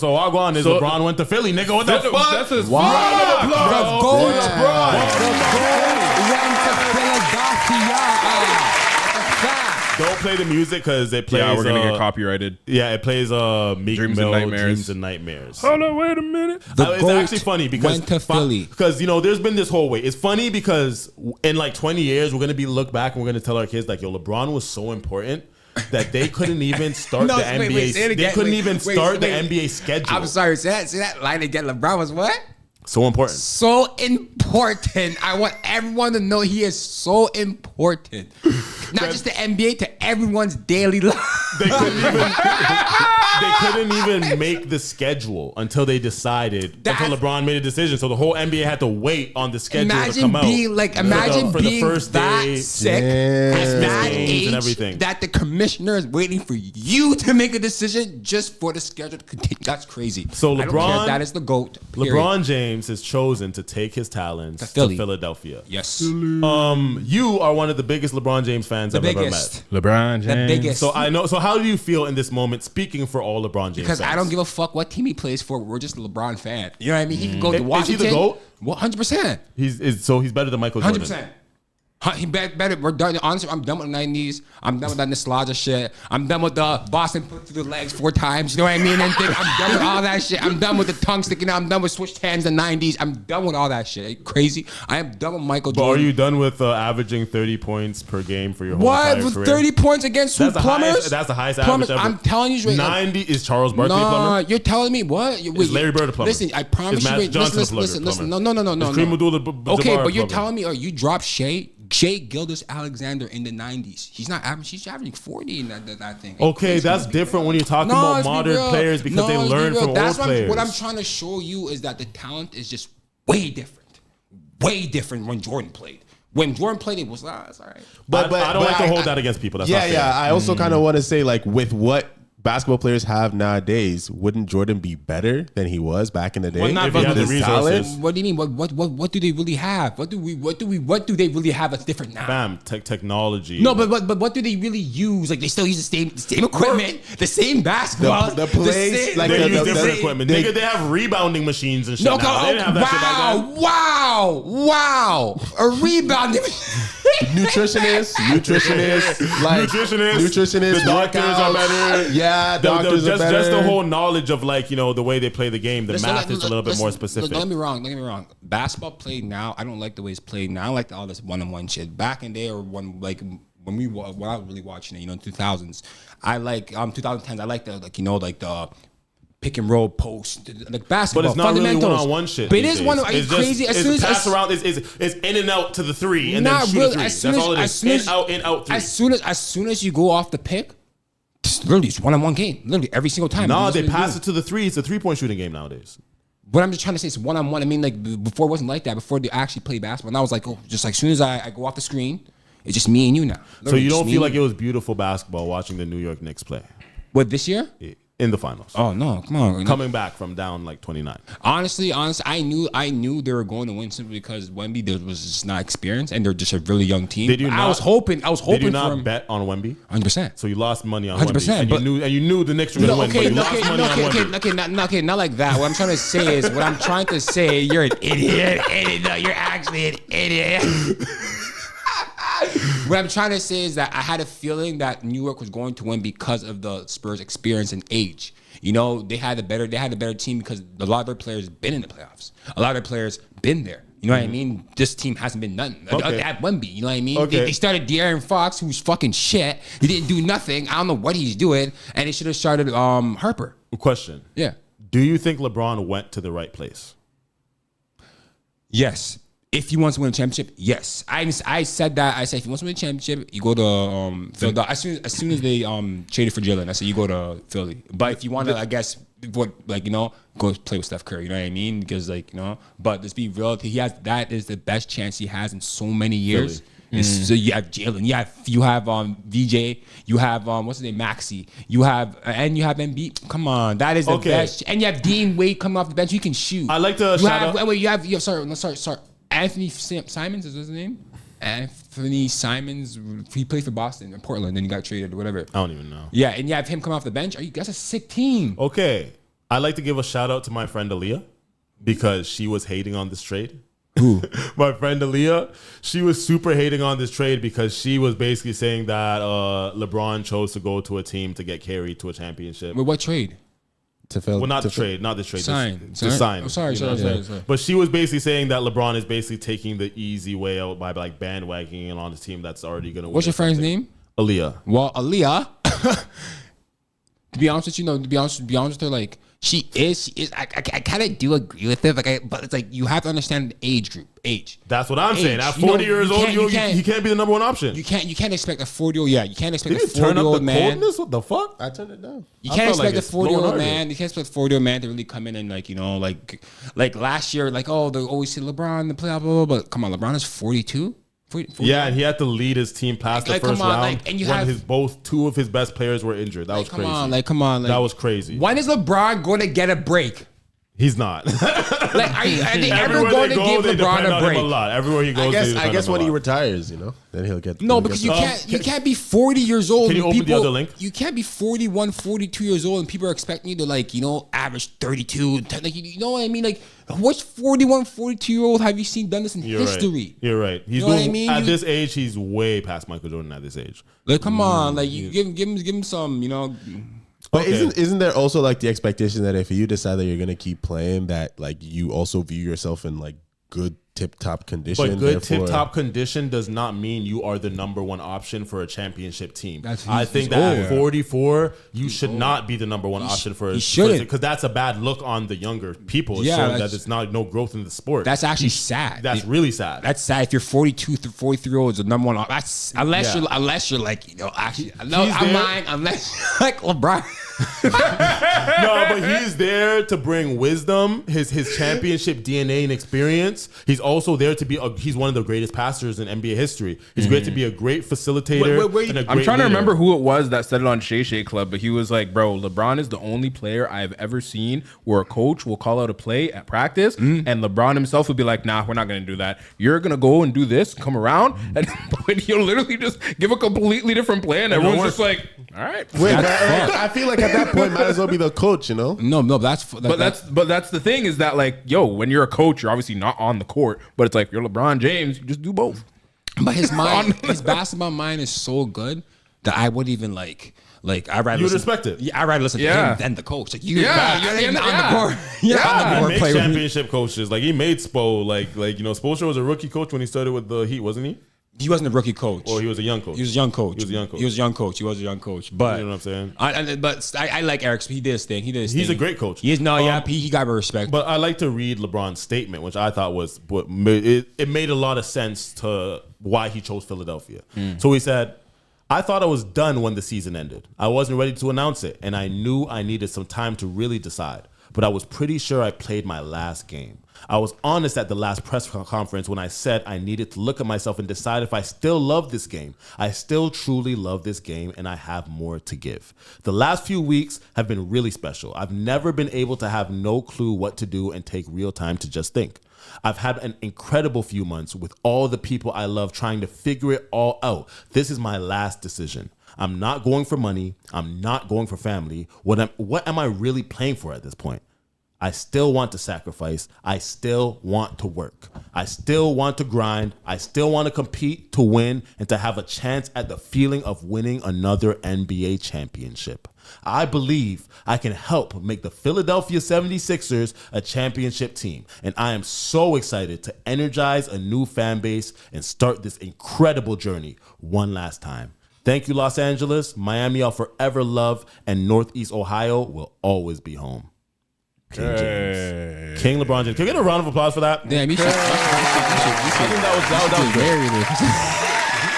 So all gone is LeBron went to Philly, nigga. What the fuck? That's his Wow. fault. The gold LeBron. Went to Philadelphia. Don't play the music because it plays. Yeah, we're gonna get copyrighted. Yeah, it plays Meek Dreams Mill, and Nightmares. Dreams and Nightmares. Hold on, wait a minute. It's actually funny because went to Philly. Because there's been this whole way. It's funny because in like 20 years we're gonna look back and we're gonna tell our kids like, yo, LeBron was so important that they couldn't even start the NBA. They couldn't even start the NBA schedule. I'm sorry, say that line again. LeBron was what? So important. So important. I want everyone to know he is so important. Not just the NBA, to everyone's daily life. They couldn't even make the schedule until they decided. Until LeBron made a decision, so the whole NBA had to wait on the schedule to come out. Imagine for being the first that day, sick at that age and everything. that the commissioner is waiting for you to make a decision just for the schedule to continue. That's crazy. So I don't LeBron, care. That is the GOAT. Period. LeBron James has chosen to take his talents to Philadelphia. Yes. You are one of the biggest LeBron James fans I've ever met. LeBron James. The biggest. So I know. So how do you feel in this moment, speaking for all LeBron James? Because fans? I don't give a fuck what team he plays for. We're just a LeBron fan. You know what I mean? He can go to Washington. Is he the GOAT? 100%. He's better than Michael Jordan. 100%. He better. We're done. Honestly, I'm done with the 90s. I'm done with that nostalgia shit. I'm done with the Boston put through the legs 4 times. You know what I mean? And I'm done with all that shit. I'm done with the tongue sticking out. I'm done with switched hands in the 90s. I'm done with all that shit. Are you crazy? I am done with Michael Jordan. But are you done with averaging 30 points per game for your whole entire with career? 30 points against who? Plumbers? That's the highest average ever. I'm telling you, 90 is Charles Barkley a plumber? You're telling me what? Wait, is Larry Bird a plumber? Listen, I promise you. Wait, listen. No. Is Kareem Abdul-Jabbar Okay, but you're plumber? telling me, you dropped Shea Gilgeous-Alexander in the 90s. She's averaging 40 in that thing. Okay, that's different when you're talking about modern players because they learn from old players. What I'm trying to show you is that the talent is just way different when Jordan played. When Jordan played, it was it's all right. But I don't like to hold that against people. That's not fair. I also kind of want to say, like, with what basketball players have nowadays, wouldn't Jordan be better than he was back in the day? Well, not if he had the resources. What do you mean? What do they really have? What do they really have that's different now? Bam, technology. No, but what do they really use? Like, they still use the same equipment, the same basketball, the plays, like they use different equipment. Nigga, they have rebounding machines and shit now. They didn't have that shit back then. Wow, a rebounding nutritionist, the doctors are better. Yeah, doctors are better. Just the whole knowledge of, like, the way they play the game. The math is a little bit more specific. Don't get me wrong. Basketball played now, I don't like the way it's played now. I like all this one-on-one shit. Back in the day, or when I was really watching it, 2000s. I like 2010s. I like the pick and roll post, like basketball. But it's not really fundamentals. one-on-one shit. But it is one. Are you crazy? As soon as pass around, it's in and out to the three, and not then shoot really. a three. That's all it is. In, out, three. As soon as you go off the pick, it's literally it's one-on-one game. Literally every single time. No, they pass it to the three. It's a 3-point shooting game nowadays. What I'm just trying to say is one-on-one. I mean, like, before it wasn't like that. Before they actually played basketball, and I was like, just like as soon as I go off the screen, it's just me and you now. So you don't feel like it was beautiful basketball watching the New York Knicks play? What, this year? In the finals. Oh no, come on. Coming back from down like 29. Honestly, I knew they were going to win simply because Wemby was just not experienced and they're just a really young team. I was hoping Did you not for him. bet on Wemby? 100%. So you lost money on 100%, Wemby. And you knew the Knicks were going to win, but you lost money on Wemby. Not like that. What I'm trying to say is, you're an idiot. No, you're actually an idiot. What I'm trying to say is that I had a feeling that New York was going to win because of the Spurs' experience and age. They had a better team because a lot of their players been in the playoffs. A lot of their players been there. You know what I mean? This team hasn't been nothing. Okay. At Wemby, you know what I mean? Okay. They started De'Aaron Fox, who's fucking shit. He didn't do nothing. I don't know what he's doing. And they should have started Harper. Question. Yeah. Do you think LeBron went to the right place? Yes. If he wants to win a championship, yes. I said that. I said if he wants to win a championship, you go to Philadelphia. As soon as they traded for Jalen, I said you go to Philly. But if you want to, I guess, go play with Steph Curry. You know what I mean? Because but let's be real. That is the best chance he has in so many years. So you have Jalen, you have VJ, you have what's his name, Maxey, you have Embiid. Come on, that is the best. And you have Dean Wade coming off the bench. You can shoot. I like to shout out. Wait, you have sorry. Anthony Simons is his name. Anthony Simons. He played for Boston and Portland, then he got traded or whatever. I don't even know. Yeah, and you have him come off the bench. That's a sick team. Okay. I'd like to give a shout out to my friend Aaliyah because she was hating on this trade. Who? My friend Aaliyah, she was super hating on this trade because she was basically saying that LeBron chose to go to a team to get carried to a championship. Wait, what trade? Not this trade. Sign. Sign. Oh, sorry. But she was basically saying that LeBron is basically taking the easy way out by like bandwagoning on a team that's already going to win. What's your friend's name? Aaliyah. Well, Aaliyah, to be honest with you, to be honest with her, like she is. I kind of do agree with it, but it's like you have to understand the age group. That's what I'm saying. At 40 years old, he can't be the number one option. You can't expect a 40-year-old. Yeah, you can't expect Did a 40-year-old man. Coldness? What the fuck? I turned it down. You can't expect a 40-year-old man. You can't expect a 40-year-old man to really come in and like last year, like they always say LeBron the playoff, blah, blah, blah. But come on, LeBron is 42. 40, yeah, and he had to lead his team past the first round when two of his best players were injured. That was crazy. Come on. That was crazy. When is LeBron going to get a break? He's not. Are they ever going to give LeBron a break? A lot. Everywhere he goes, I guess when he retires, then he'll get. No, because you can't be 40 years old. Can you open the other link? You can't be 41, 42 years old, and people are expecting you to average 32. You know what I mean? Like, which 41, 42-year-old have you seen done this in history? You're right. He's doing at this age. He's way past Michael Jordan at this age. Like, come on, like you give him some, But isn't there also like the expectation that if you decide that you're gonna keep playing, that like you also view yourself in like good tip-top condition? But good tip-top condition does not mean you are the number one option for a championship team. I think that at 44, you should not be the number one option for a because that's a bad look on the younger people. It's showing that it's not no growth in the sport. That's actually sad. That's really sad. That's sad. If you're 42 through 43 years old, the number one. That's unless you're like actually. No, I'm lying. Unless you're like LeBron. No, but he's there to bring wisdom, his championship DNA and experience. He's also there to be he's one of the greatest passers in NBA history. He's great to be a great facilitator. And a great I'm trying to leader. remember who it was that said it on Shay Shay Club, but he was like, bro, LeBron is the only player I've ever seen where a coach will call out a play at practice and LeBron himself will be like, nah, we're not going to do that. You're going to go and do this, come around, and he'll literally just give a completely different play and everyone's just like, all right. Wait, I feel like at that point might as well be the coach, No, that's the thing is that like, yo, when you're a coach, you're obviously not on the court, but it's like you're LeBron James, you just do both. But his basketball mind is so good that I would even like I rather respect it. Yeah, I rather listen to him than the coach. Like you're on the court. He made championship coaches. Like he made Spo. Like Spoelstra was a rookie coach when he started with the Heat, wasn't he? He wasn't a rookie coach. Or he was a young coach. He was a young coach. He was a young coach. But you know what I'm saying? But I like Eric. He did his thing. He's a great coach. He got my respect. But I like to read LeBron's statement, which I thought was it made a lot of sense to why he chose Philadelphia. So he said, I thought I was done when the season ended. I wasn't ready to announce it, and I knew I needed some time to really decide. But I was pretty sure I played my last game. I was honest at the last press conference when I said I needed to look at myself and decide if I still love this game. I still truly love this game, and I have more to give. The last few weeks have been really special. I've never been able to have no clue what to do and take real time to just think. I've had an incredible few months with all the people I love trying to figure it all out. This is my last decision. I'm not going for money. I'm not going for family. What am I really playing for at this point? I still want to sacrifice. I still want to work. I still want to grind. I still want to compete to win and to have a chance at the feeling of winning another NBA championship. I believe I can help make the Philadelphia 76ers a championship team. And I am so excited to energize a new fan base and start this incredible journey one last time. Thank you, Los Angeles. Miami, I'll forever love, and Northeast Ohio will always be home. King James. King LeBron James. Can we get a round of applause for that? Damn, you should. I think that was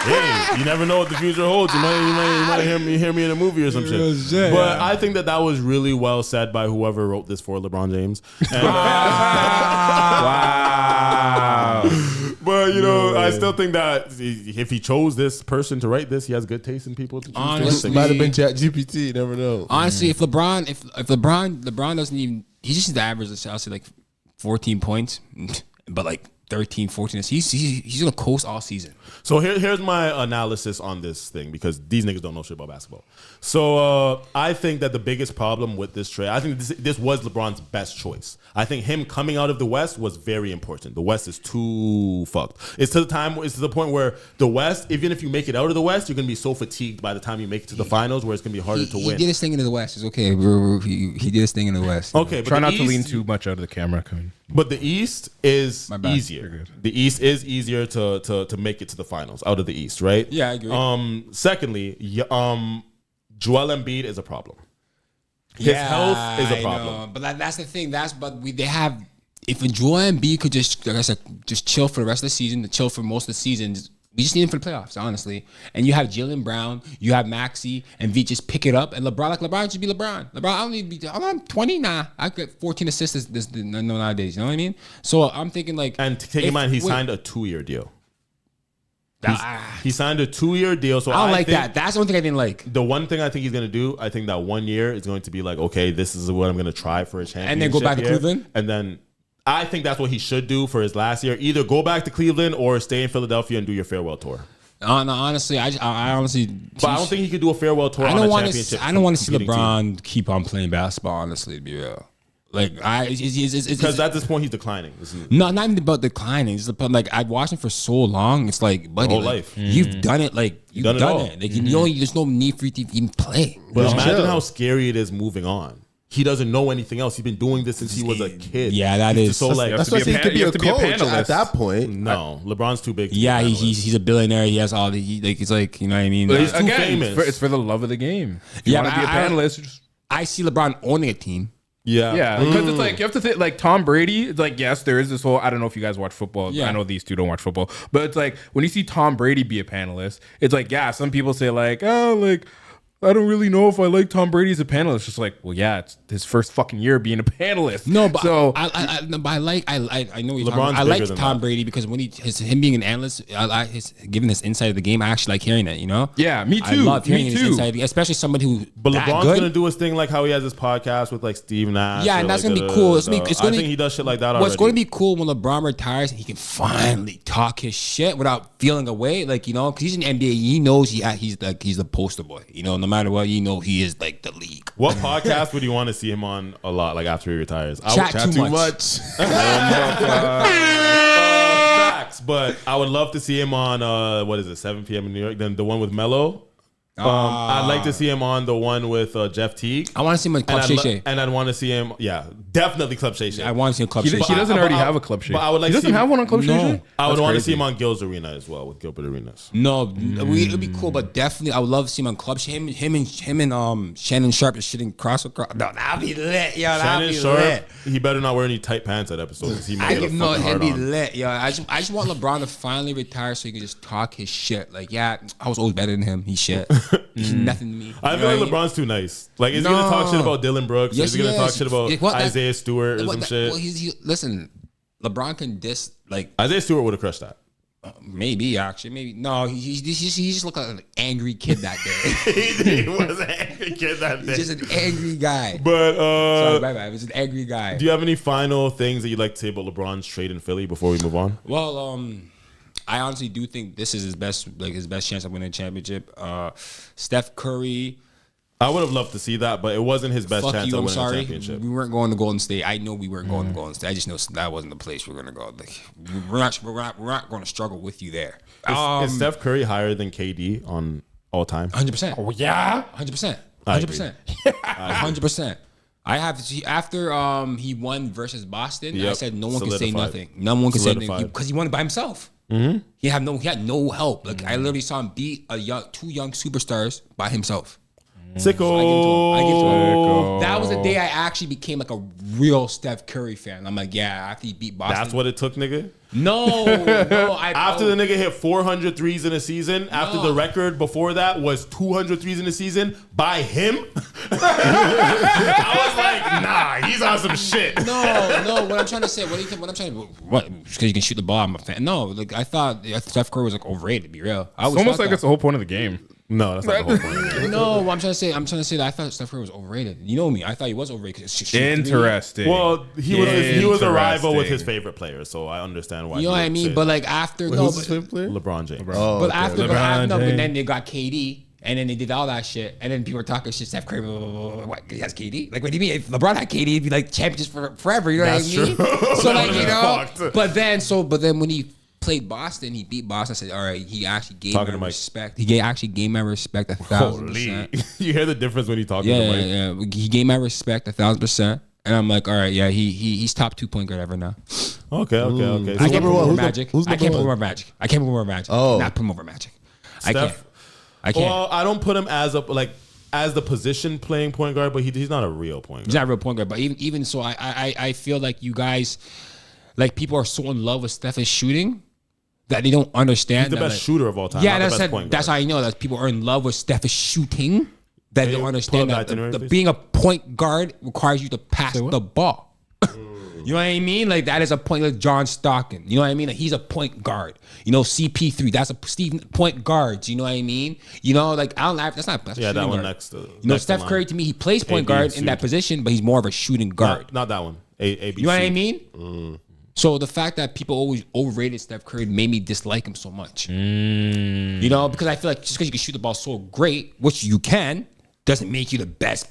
hey, you never know what the future holds. You might hear me in a movie or some shit. But I think that was really well said by whoever wrote this for LeBron James. And, wow. But I still think that if he chose this person to write this, he has good taste in people to choose. Honestly, might have been Chat2Much. You never know. Honestly, if LeBron doesn't even, he just needs to average, I'll say like 14 points, but like 13, 14. He's gonna coast all season. So here's my analysis on this thing, because these niggas don't know shit about basketball. So I think that the biggest problem with this trade, I think this was LeBron's best choice. I think him coming out of the West was very important. The West is too fucked. It's to the point where the West, even if you make it out of the West, you're gonna be so fatigued by the time you make it to the finals, where it's gonna be harder to win. He did his thing into the West. It's okay. He did his thing in the West. Okay, but try not to lean too much out of the camera. But the East is easier. The East is easier to make it to the finals out of the East, right? Yeah, I agree. Secondly, Joel Embiid is a problem. His health is a problem. But that's the thing. They have. If Joel Embiid could just, like I said, just chill for the rest of the season, chill for most of the season. We just need him for the playoffs, honestly. And you have Jaylen Brown, you have Maxey, and V just pick it up. And LeBron should be LeBron. LeBron, I don't need to be. I'm 20 now. I get 14 assists nowadays. You know what I mean? So I'm thinking like. And take in mind, he signed a 2-year deal. He signed a 2-year deal. So I don't like that. That's the one thing I didn't like. The one thing I think he's gonna do, I think that 1 year is going to be like, okay, this is what I'm gonna try for a championship, and then go back to Cleveland, and then. I think that's what he should do for his last year. Either go back to Cleveland or stay in Philadelphia and do your farewell tour. No, honestly, I honestly. But I don't think he could do a farewell tour. I don't want to see LeBron keep on playing basketball. Honestly, to be real, like because at this point he's declining. No, not even about declining. It's about like I've watched him for so long. It's like, buddy, whole life. You've done it. Like you've done it. Like there's no need for you to even play. But imagine how scary it is moving on. He doesn't know anything else. He's been doing this since he was a kid. Yeah, that is so like. That's why he could be a coach at that point. No, LeBron's too big. Yeah, he's a billionaire. He has all the he's like, you know what I mean. But he's too famous. It's for the love of the game. If you want to be a panelist. I see LeBron owning a team. Yeah, because it's like you have to think like Tom Brady. It's like, yes, there is this whole. I don't know if you guys watch football. Yeah. I know these two don't watch football, but it's like when you see Tom Brady be a panelist, it's like, yeah, some people say like, oh, like. I don't really know if I like Tom Brady as a panelist. It's just like, well, yeah, it's his first fucking year being a panelist. No, but so I know what you're talking about. I like Tom Brady because when him being an analyst, giving this insight of the game. I actually like hearing it. You know? Yeah, me too. I love hearing his insight of the game, especially somebody who. But LeBron's gonna do his thing like how he has his podcast with like Steve Nash. Yeah, and that's gonna be cool. I think he does shit like that. What's going to be cool when LeBron retires, he can finally talk his shit without feeling away, like because he's in the NBA. He knows he's the poster boy. No matter what, he is like the league. What podcast would you want to see him on a lot, like after he retires? Chat2Much. Facts, but I would love to see him on what is it, 7 p.m. in New York? Then the one with Melo. I'd like to see him on the one with Jeff Teague. I want to see him on Club Shay Shay. And I'd want to see him, definitely Club Shay Shay. I want to see him Club Shay Shay. He doesn't already have a Club Shay. But I would like he doesn't have one on Club Shay Shay? I would want to see him on Gil's Arena as well, with Gilbert Arenas. No, it'd be cool, but definitely I would love to see him on Club Shay. Him and Shannon Sharp is shitting cross. No, that'd be lit, yo. That'd be lit. He better not wear any tight pants that episode, because he might get a fucking hard on. He'd be lit, yo. I just want LeBron to finally retire so he can just talk his shit. Like, yeah, I was always better than him. He's shit. He's nothing to me. I feel like LeBron's too nice. Like, is he gonna talk shit about Dylan Brooks? Is he gonna talk shit about Isaiah Stewart or some shit? Well, listen, LeBron can diss like Isaiah Stewart would have crushed that. Maybe no. He just looked like an angry kid that day. He was an angry kid that day. He's just an angry guy. But sorry, bye. He was an angry guy. Do you have any final things that you'd like to say about LeBron's trade in Philly before we move on? Well, I honestly do think this is his best chance of winning a championship. Steph Curry. I would have loved to see that, but it wasn't his best chance of winning a championship. We weren't going to Golden State. I know we weren't going to Golden State. I just know that wasn't the place we're going to go. Like, we're not going to struggle with you there. Is Steph Curry higher than KD on all time? 100%. Oh yeah, 100%. 100%. 100%. I have after he won versus Boston. Yep. I said no one can say nothing. No one can say anything because he won it by himself. Mm-hmm. He had no help. Like I literally saw him beat two young superstars by himself. Sicko. So I give it to him. That was the day I actually became like a real Steph Curry fan. I'm like, yeah, after he beat Boston. That's what it took, nigga? No. After the nigga hit 400 threes in a season, after the record before that was 200 threes in a season by him, I was like, nah, he's on some shit. No. What I'm trying to say, because you can shoot the ball, I'm a fan. No, like I thought Steph Curry was like overrated, to be real. It's almost like that's the whole point of the game. No, that's not the whole point. No, I'm trying to say that I thought Steph Curry was overrated. You know me. I thought he was overrated. Interesting. Well, he was a rival with his favorite player, so I understand why. You know what I mean? But like after who's his favorite player? LeBron James. But then they got KD. And then they did all that shit, and then people were talking shit. Steph Curry, what? He has KD? Like, what do you mean? If LeBron had KD, he'd be like champions forever. You know what I mean? True. So like, you know. But then when he played Boston, he beat Boston. I said, all right, he actually gave my respect. He actually gave my respect 1,000%. You hear the difference when he talks to Mike? Yeah. He gave my respect 1,000%. And I'm like, all right, yeah, he's top 2 point guard ever now. Okay. I can't put him over Magic. I can't put him over Magic. Oh. Not put him over Magic. I can't. Well, I don't put him as the position playing point guard, but he's not a real point guard. He's not a real point guard. But even so, I feel like you guys, like people are so in love with Steph's shooting that they don't understand. He's the best shooter of all time. Yeah, that's how I know that people are in love with Steph's shooting. That they don't understand that being a point guard requires you to pass the ball. You know what I mean? Like that is a point like John Stockton. You know what I mean? Like he's a point guard. You know, CP3, that's a point guards. You know what I mean? You know, like I don't that's not that's that one guard. next to Steph Curry to me, he plays point guard in that position, but he's more of a shooting guard. Not that one. ABC. You know what I mean? So the fact that people always overrated Steph Curry made me dislike him so much. You know, because I feel like just because you can shoot the ball so great, which you can, doesn't make you the best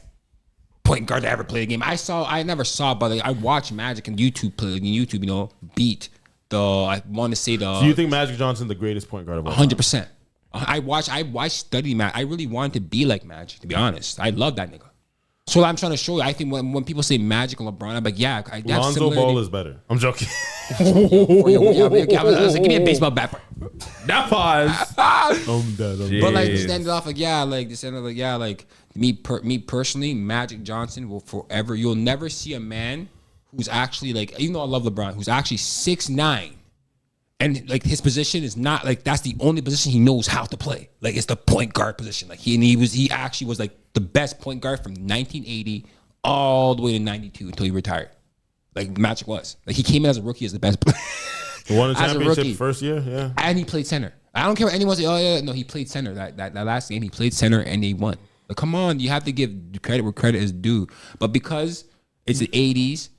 point guard to ever play a game. I never saw, but like, I watched Magic and YouTube play. YouTube, you know, beat the. I want to say the. Do you think Magic Johnson the greatest point guard of all time? 100%. I watched study Magic. I really wanted to be like Magic, to be honest. I love that nigga. So I'm trying to show you. I think when people say Magic and LeBron, I'm like, yeah, I have Lonzo Ball is better. I'm joking. I was like, give me a baseball bat. That pause. I'm dead. But like, just ended off like, me personally, Magic Johnson will forever. You'll never see a man who's actually like, even though I love LeBron, who's actually 6'9", and like his position is not like that's the only position he knows how to play. Like it's the point guard position. Like he actually was like the best point guard from 1980 all the way to 92 until he retired. Like Magic was. Like he came in as a rookie as the best player. He won a championship first year, yeah. And he played center. I don't care what anyone say. Oh yeah, no, he played center. That last game he played center and they won. Like come on, you have to give credit where credit is due. But because it's the 80s,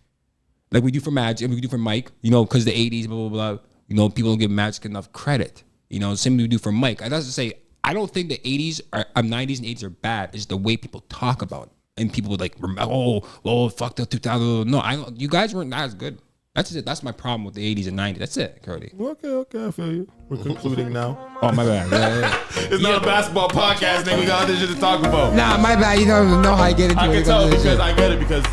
like we do for Magic and we do for Mike, you know, because the 80s, blah blah blah. You know, people don't give Magic enough credit. You know, same we do for Mike. I have to say, I don't think the 90s and 80s are bad. It's the way people talk about it. And people would like, fuck the 2000. No, you guys weren't as good. That's it. That's my problem with the 80s and 90s. That's it, Cody. Okay, I feel you. We're concluding now. Oh, my bad. Yeah. It's not a basketball podcast, nigga. We got other shit to talk about. Nah, my bad. You don't know how I get into it. I can tell because I get it because